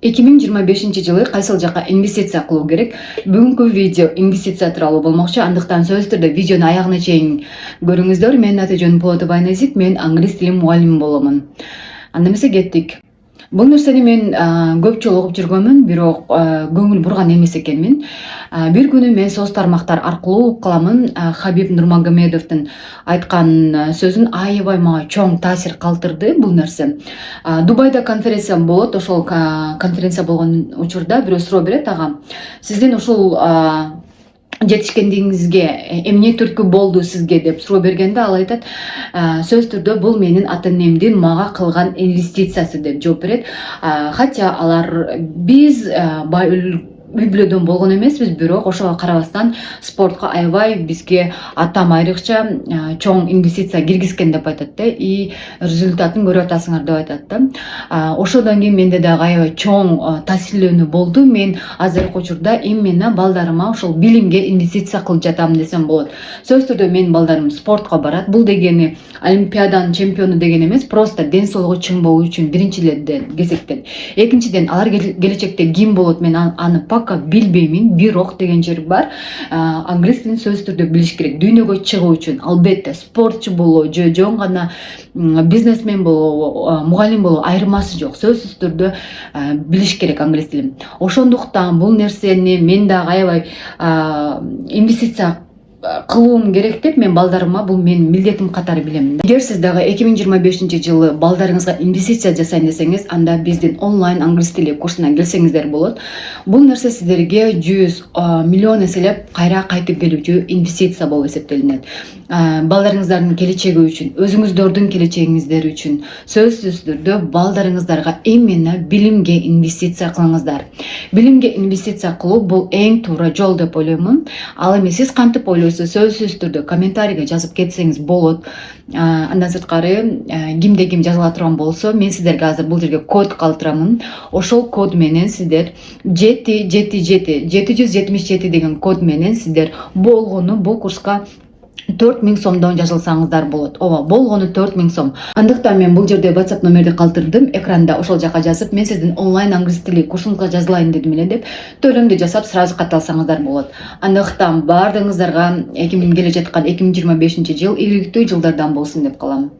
2025 жылы кайсыл жака инвестиция кылуу керек? Бүгүнкү видео инвестиция тууралуу болмокчу. Андыктан сөзсүз түрдө видеону аягына чейин көрүңүздөр. Менин аты жөнүм Полотов Айназит, мен англис тили мугалими боломун. Анда эмесе кеттик. Бул нерсени мен көп жолу угуп жүргөнмүн, бирок көңүл бурган эмес экенмин. Бир күнү мен соц тармактар аркылуу угуп каламын, Хабиб Нурмагомедовдун айткан сөзүн аябай мага чоң таасир калтырды бул нерсе. Дубайда конференция болот, ошол конференция болгон учурда бирөө суроо берет: ага, сиздин ушул жетишкендигиңизге эмне түрткү болду сизге деп суроо бергенде ал айтат: сөзсүз түрдө бул менин ата энемдин мага кылган инвестициясы деп жооп берет. Хотя алар биз үй бүлөдөн болгон эмеспиз, бирок ошого карабастан спортко аябай бизге атам айрыкча чоң инвестиция киргизген деп айтат да, и результатын көрүп атасыңар деп айтат да. Ошодон кийин менде дагы аябай чоң таасирлөөнү болду. Мен азыркы учурда именно балдарыма ошол билимге инвестиция кылып жатам десем болот. Сөзсүз түрдө менин балдарым спортко барат. Бул дегени олимпиаданын чемпиону деген эмес, просто ден соолугу чың болуу үчүн биринчиден кезектен. Экинчиден, алар келечекте ким болот мен аны пока билбеймин, бирок деген жер бар. Англис тилин сөзсүз түрдө билиш керек. Дүйнөгө чыгуу үчүн албетте спортчу болуу же жөн гана бизнесмен болуу, мугалим болуу айырмасы жок. Сөзсүз түрдө билиш керек англис тилин. Ошондуктан бул нерсени мен дагы аябай инвестиция кылуум керек деп мен балдарыма бул менин милдетим катары билем. Эгер сиз дагы 2025-жылы балдарыңызга инвестиция жасайын десеңиз, анда биздин онлайн англис тили курсуна келсеңиздер болот. Бул нерсе сиздерге 100 миллион эселеп кайра кайтып келүүчү инвестиция болуп эсептелинет. Балдарыңыздардын келечеги үчүн, өзүңүздөрдүн келечегиңиздер үчүн сөзсүз түрдө балдарыңыздарга именно билимге инвестиция кылыңыздар. Билимге инвестиция кылуу бул эң туура жол деп ойлоймун. Ал эми сиз кантип ойлойсуз, сөзсүз түрдө комментарийге жазып кетсеңиз болот. Андан сырткары кимде ким жазыла турган болсо, мен сиздерге азыр бул жерге код калтырамын. Ошол код менен сиздер 777 деген код менен сиздер болгону бул курска 4000 сомдон жазылсаңыздар болот. Ооба, болгону 4000 сом. Андыктан мен бул жерде WhatsApp номерди калтырдым, экранда ошол жака жазып, мен сиздин онлайн англис тили курсуңузга жазылайын дедим эле деп төлөмдү жасап сразу катталсаңыздар болот. Андыктан баардыгыңыздарга келе жаткан 2025 жыл ийгиликтүү жылдардан болсун деп калам.